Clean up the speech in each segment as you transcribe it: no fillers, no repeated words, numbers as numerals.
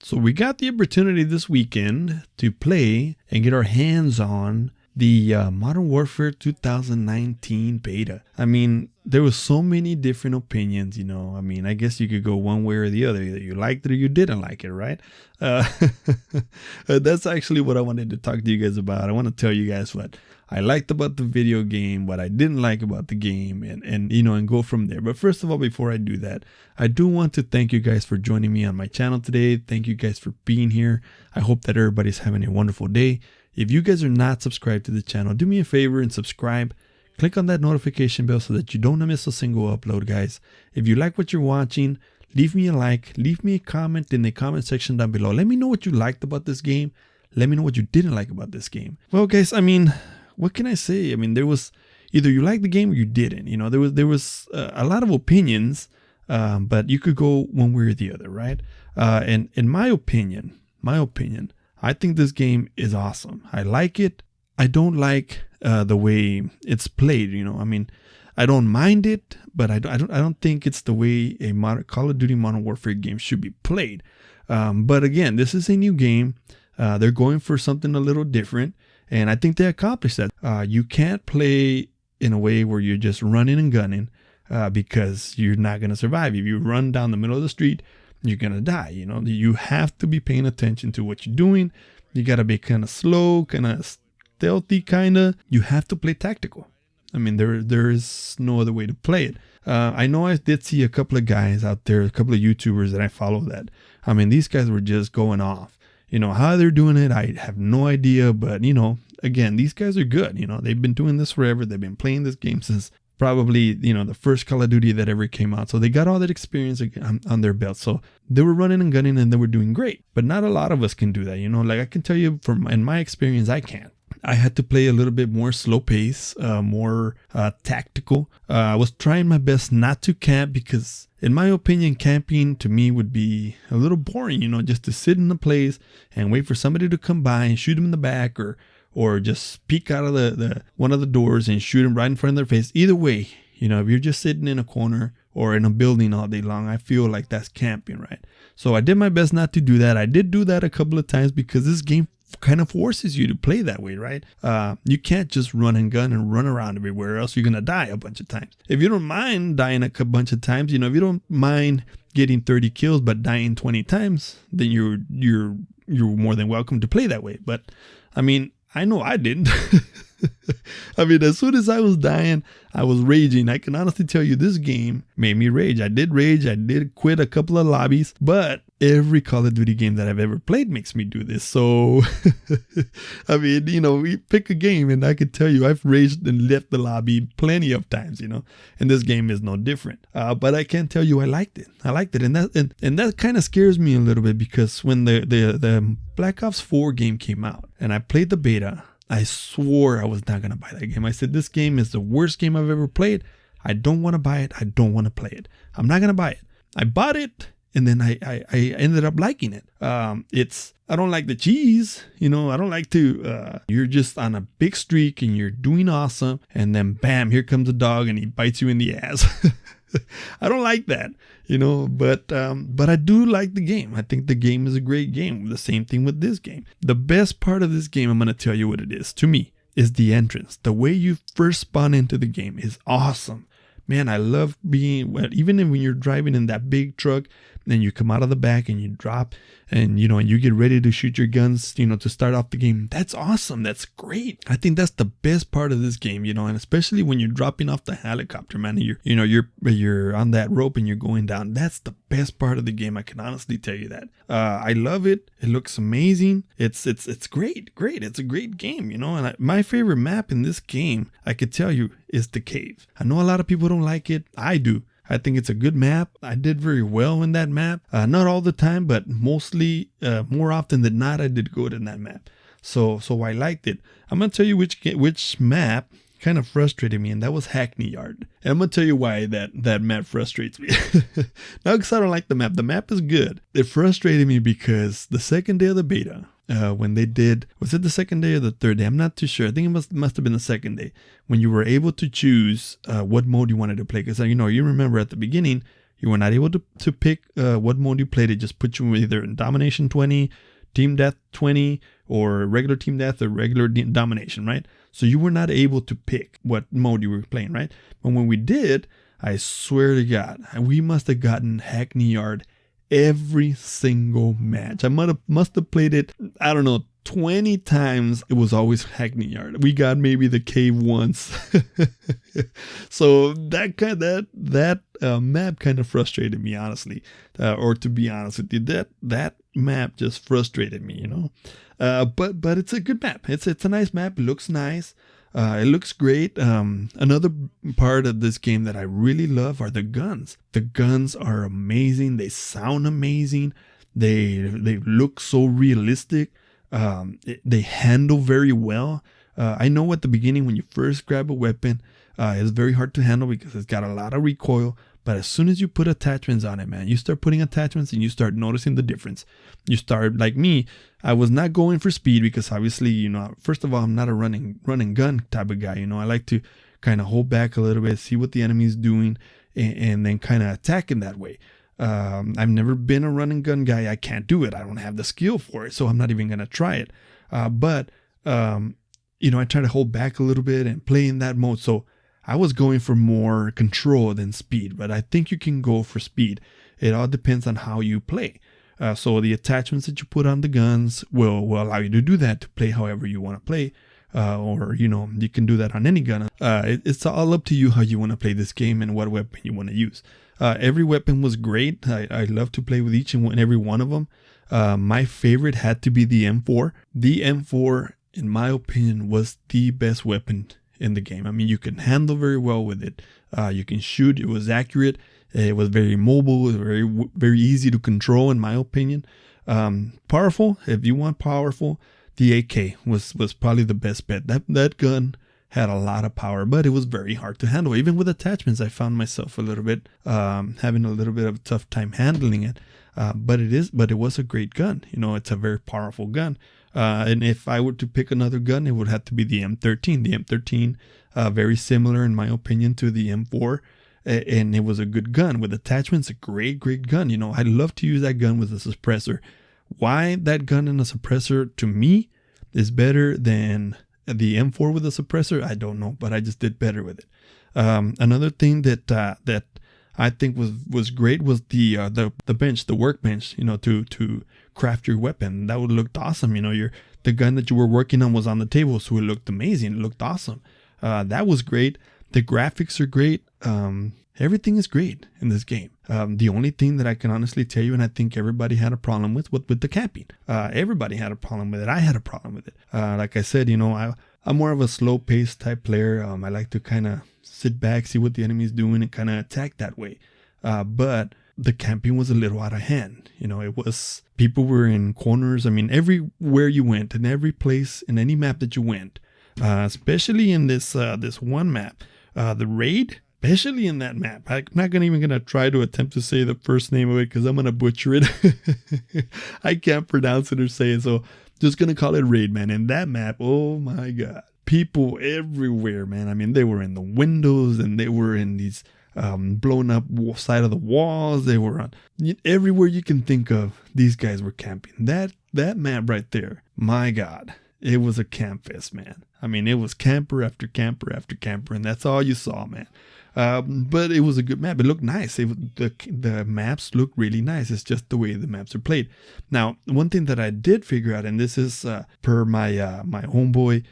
So we got the opportunity this weekend to play and get our hands on the Modern Warfare 2019 beta. I mean, there was so many different opinions, you know. I mean, I guess you could go one way or the other. Either you liked it or you didn't like it, right? That's actually what I wanted to talk to you guys about. I want to tell you guys what I liked about the video game, what I didn't like about the game, and you know, and go from there. But first of all, before I do that, I do want to thank you guys for joining me on my channel today. Thank you guys for being here. I hope that everybody's having a wonderful day. If you guys are not subscribed to the channel, do me a favor and subscribe. Click on that notification bell so that you don't miss a single upload, guys. If you like what you're watching, leave me a like, leave me a comment in the comment section down below. Let me know what you liked about this game. Let me know what you didn't like about this game. Well, guys, I mean, what can I say? I mean, there was either you liked the game or you didn't. You know, there was a lot of opinions, but you could go one way or the other, right? And in my opinion, I think this game is awesome. I like it. I don't like the way it's played. You know, I mean, I don't mind it, but I don't think it's the way a Call of Duty Modern Warfare game should be played. But again, this is a new game. They're going for something a little different. And I think they accomplished that. You can't play in a way where you're just running and gunning because you're not going to survive. If you run down the middle of the street, you're going to die. You know, you have to be paying attention to what you're doing. You got to be kind of slow, kind of stealthy, kind of. You have to play tactical. I mean, there is no other way to play it. I know I did see a couple of guys out there, a couple of YouTubers that I follow that. I mean, these guys were just going off. You know, how they're doing it, I have no idea. But, you know, again, these guys are good. You know, they've been doing this forever. They've been playing this game since probably, you know, the first Call of Duty that ever came out. So they got all that experience on their belt. So they were running and gunning and they were doing great. But not a lot of us can do that. You know, like I can tell you in my experience, I can't. I had to play a little bit more slow pace, more tactical. I was trying my best not to camp because, in my opinion, camping to me would be a little boring, you know, just to sit in a place and wait for somebody to come by and shoot them in the back or just peek out of the one of the doors and shoot them right in front of their face. Either way, you know, if you're just sitting in a corner or in a building all day long, I feel like that's camping, right? So I did my best not to do that. I did do that a couple of times because this game kind of forces you to play that way, right? You can't just run and gun and run around everywhere, else you're gonna die a bunch of times. If you don't mind dying a bunch of times, you know, if you don't mind getting 30 kills but dying 20 times, then you're more than welcome to play that way. But I mean, I know I didn't. I mean, as soon as I was dying, I was raging. I can honestly tell you this game made me rage. I did rage. I did quit a couple of lobbies, but every Call of Duty game that I've ever played makes me do this. So, I mean, you know, we pick a game and I can tell you I've raged and left the lobby plenty of times, you know, and this game is no different. But I can tell you I liked it. I liked it. And that kind of scares me a little bit because when the Black Ops 4 game came out and I played the beta, I swore I was not going to buy that game. I said, this game is the worst game I've ever played. I don't want to buy it. I don't want to play it. I'm not going to buy it. I bought it and then I ended up liking it. I don't like the cheese. You know, I don't like to, you're just on a big streak and you're doing awesome. And then bam, here comes a dog and he bites you in the ass. I don't like that, you know, but I do like the game. I think the game is a great game. The same thing with this game. The best part of this game, I'm going to tell you what it is, to me, is the entrance. The way you first spawn into the game is awesome. Man, I love even when you're driving in that big truck and you come out of the back and you drop and, you know, and you get ready to shoot your guns, you know, to start off the game. That's awesome. That's great. I think that's the best part of this game, you know, and especially when you're dropping off the helicopter, man, and you're on that rope and you're going down. That's the best part of the game. I can honestly tell you that. I love it. It looks amazing. It's great. It's a great game, you know, and my favorite map in this game, I could tell you, is the cave. I know a lot of people don't like it. I do. I think it's a good map. I did very well in that map. Not all the time, but mostly, more often than not, I did good in that map. So I liked it. I'm going to tell you which map kind of frustrated me, and that was Hackney Yard. And I'm going to tell you why that map frustrates me. Not because I don't like the map. The map is good. It frustrated me because the second day of the beta, when they did, was it the second day or the third day? I'm not too sure. I think it must have been the second day when you were able to choose what mode you wanted to play. Because, you know, you remember at the beginning, You were not able to pick what mode you played. It just put you either in Domination 20, Team Death 20, or regular Team Death or regular Domination, right? So you were not able to pick what mode you were playing, right? But when we did, I swear to God, we must have gotten Hackney Yard every single match. I must have played it, I don't know, 20 times. It was always Hackney Yard. We got maybe the cave once. So that map kind of frustrated me, honestly. Or to be honest with you, that map just frustrated me, you know. But it's a good map. It's a nice map. It looks nice. It looks great. Another part of this game that I really love are the guns. The guns are amazing. They sound amazing. They look so realistic. They handle very well. I know at the beginning when you first grab a weapon, it's very hard to handle because it's got a lot of recoil. But as soon as you put attachments on it, man, you start putting attachments and you start noticing the difference. You start, like me, I was not going for speed because obviously, you know, first of all, I'm not a running gun type of guy. You know, I like to kind of hold back a little bit, see what the enemy is doing, and then kind of attack in that way. I've never been a running gun guy. I can't do it. I don't have the skill for it, so I'm not even going to try it. But you know, I try to hold back a little bit and play in that mode. So I was going for more control than speed, but I think you can go for speed. It all depends on how you play. So the attachments that you put on the guns will allow you to do that, to play however you want to play. Or, you know, you can do that on any gun. It's all up to you how you want to play this game and what weapon you want to use. Every weapon was great. I love to play with each and every one of them. My favorite had to be the M4. The M4, in my opinion, was the best weapon in the game. I mean, you can handle very well with it. You can shoot. It was accurate. It was very mobile. It was very easy to control, in my opinion. Powerful. If you want powerful, the AK was probably the best bet. That gun had a lot of power, but it was very hard to handle. Even with attachments, I found myself a little bit having a little bit of a tough time handling it. But it was a great gun. You know, it's a very powerful gun. And if I were to pick another gun, it would have to be the M13. The M13, very similar in my opinion to the M4, and it was a good gun with attachments. A great gun. You know, I love to use that gun with a suppressor. Why that gun and a suppressor to me is better than the M4 with a suppressor, I don't know, but I just did better with it. Another thing that I think was great was the bench, the workbench, you know, to craft your weapon. That would look awesome. You know, the gun that you were working on was on the table, so it looked amazing. It looked awesome. That was great. The graphics are great. Everything is great in this game. The only thing that I can honestly tell you, and I think everybody had a problem with the camping. Everybody had a problem with it. I had a problem with it. Like I said, you know, I'm more of a slow-paced type player. I like to kind of sit back, see what the enemy is doing, and kind of attack that way. But the camping was a little out of hand. You know, people were in corners. I mean, everywhere you went, in every place, in any map that you went, especially in this one map, the raid. Especially in that map. I'm not even going to try to attempt to say the first name of it because I'm going to butcher it. I can't pronounce it or say it, so just going to call it Raid, man. And that map, oh my God. People everywhere, man. I mean, they were in the windows and they were in these blown up side of the walls. They were on everywhere you can think of. These guys were camping. That map right there, my God. It was a camp fest, man. I mean, it was camper after camper after camper, and that's all you saw, man. But it was a good map. It looked nice. The maps look really nice. It's just the way the maps are played. Now, one thing that I did figure out, and this is per my homeboy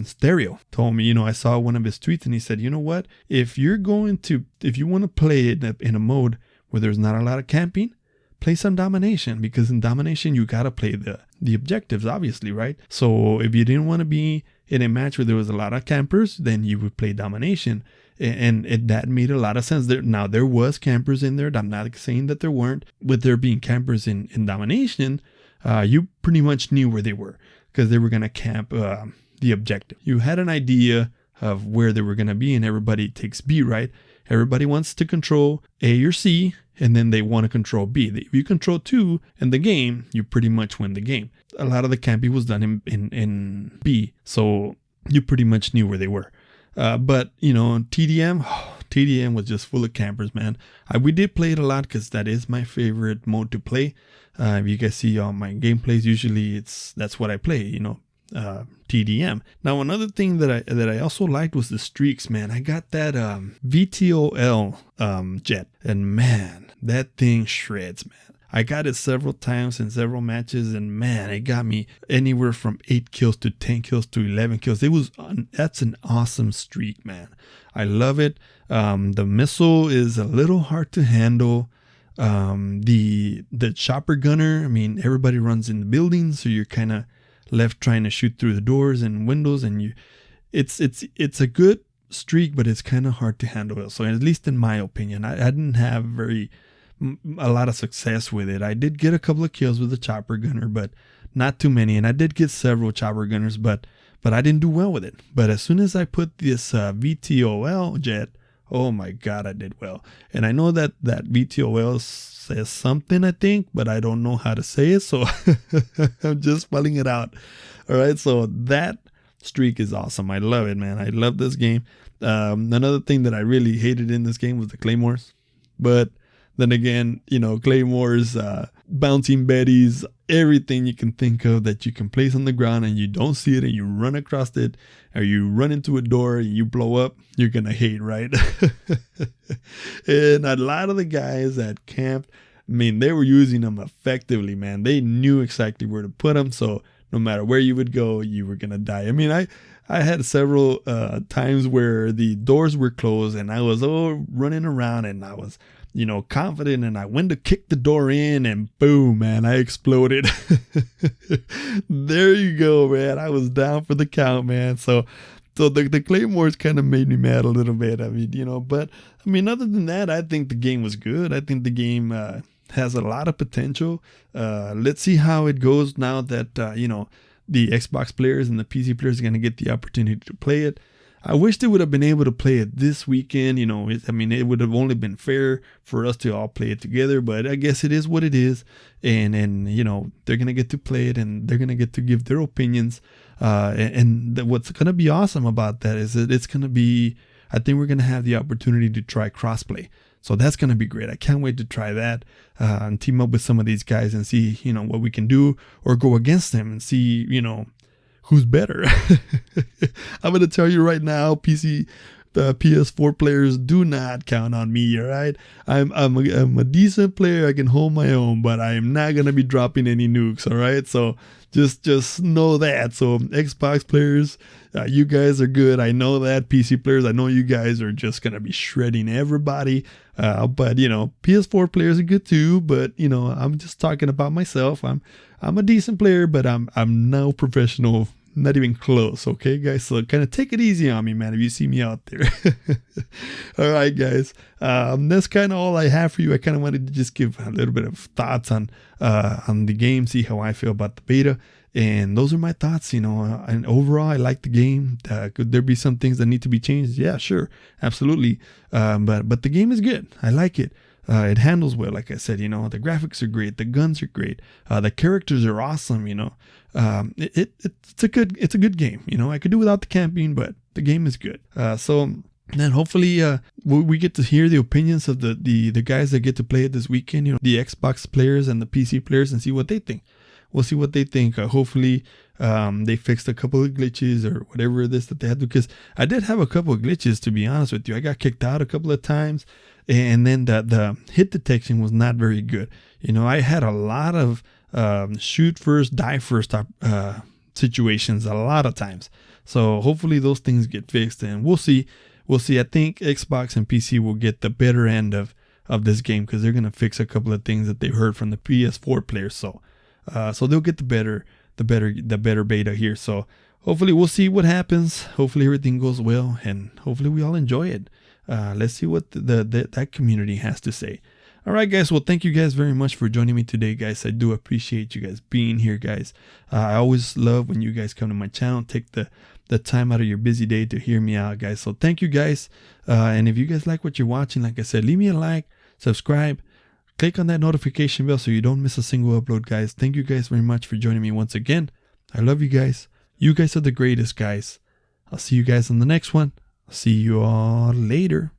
Stereo told me, you know, I saw one of his tweets and he said, you know what? If you want to play it in a mode where there's not a lot of camping, play some Domination, because in Domination you gotta play the objectives, obviously, right? So if you didn't want to be in a match where there was a lot of campers, then you would play Domination. And that made a lot of sense. There was campers in there. I'm not saying that there weren't. With there being campers in Domination, you pretty much knew where they were because they were going to camp the objective. You had an idea of where they were going to be, and everybody takes B, right? Everybody wants to control A or C, and then they want to control B. If you control 2 in the game, you pretty much win the game. A lot of the camping was done in B, so you pretty much knew where they were. But, you know, TDM, TDM was just full of campers, man. We did play it a lot because that is my favorite mode to play. If you guys see all my gameplays, usually that's what I play, TDM. Now another thing that I also liked was the streaks, man. I got that VTOL jet, and man, that thing shreds, man. I got it several times in several matches, and man, it got me anywhere from 8 kills to 10 kills to 11 kills. That's an awesome streak, man. I love it. The missile is a little hard to handle. The chopper gunner, I mean, everybody runs in the building, so you're kind of left trying to shoot through the doors and windows, and it's a good streak, but it's kind of hard to handle. So at least in my opinion, I didn't have a lot of success with it. I did get a couple of kills with the chopper gunner, but not too many. And I did get several chopper gunners, but I didn't do well with it. But as soon as I put this VTOL jet, oh my God, I did well. And I know that VTOL says something, I think, but I don't know how to say it. So I'm just spelling it out. All right. So that streak is awesome. I love it, man. I love this game. Another thing that I really hated in this game was the claymores. But then again, claymores, bouncing betties, everything you can think of that you can place on the ground and you don't see it and you run across it, or you run into a door and you blow up, you're going to hate, right? And a lot of the guys that camped, I mean, they were using them effectively, man. They knew exactly where to put them. So no matter where you would go, you were going to die. I mean, I had several times where the doors were closed and I was running around and I was confident, and I went to kick the door in and boom, man, I exploded. There you go, man. I was down for the count, man. So the claymores kind of made me mad a little bit. I mean, but I mean, other than that, I think the game was good. I think the game has a lot of potential. Let's see how it goes now that, the Xbox players and the PC players are going to get the opportunity to play it. I wish they would have been able to play it this weekend. It would have only been fair for us to all play it together, but I guess it is what it is. And they're going to get to play it and they're going to get to give their opinions. And what's going to be awesome about that is that it's going to be, I think we're going to have the opportunity to try crossplay. So that's going to be great. I can't wait to try that and team up with some of these guys and see, what we can do, or go against them and see, who's better. I'm going to tell you right now, PS4 players, do not count on me, all right? I'm a decent player. I can hold my own, but I am not going to be dropping any nukes, all right? So just know that. So Xbox players, you guys are good. I know that. PC players, I know you guys are just going to be shredding everybody. But PS4 players are good too, but I'm just talking about myself. I'm a decent player, but I'm no professional. Not even close, okay, guys? So kind of take it easy on me, man, if you see me out there. All right, guys. That's kind of all I have for you. I kind of wanted to just give a little bit of thoughts on the game, see how I feel about the beta. And those are my thoughts, and overall, I like the game. Could there be some things that need to be changed? Yeah, sure. Absolutely. But the game is good. I like it. It handles well, like I said, the graphics are great, the guns are great, the characters are awesome, it's a good game, I could do without the camping, but the game is good. So then hopefully we get to hear the opinions of the guys that get to play it this weekend, the Xbox players and the PC players, and see what they think. We'll see what they think. Hopefully they fixed a couple of glitches or whatever it is that they had to, because I did have a couple of glitches, to be honest with you. I got kicked out a couple of times, and then the hit detection was not very good. I had a lot of shoot first, die first situations a lot of times. So hopefully those things get fixed, and we'll see. I think Xbox and PC will get the better end of this game, because they're gonna fix a couple of things that they heard from the PS4 players. So they'll get the better beta here. So hopefully we'll see what happens. Hopefully everything goes well, and hopefully we all enjoy it. Let's see what that community has to say. All right, guys. Well, thank you guys very much for joining me today, guys. I do appreciate you guys being here, guys. I always love when you guys come to my channel, take the time out of your busy day to hear me out, guys. So thank you, guys. And if you guys like what you're watching, like I said, leave me a like, subscribe, click on that notification bell so you don't miss a single upload, guys. Thank you guys very much for joining me once again. I love you guys. You guys are the greatest, guys. I'll see you guys on the next one. I'll see you all later.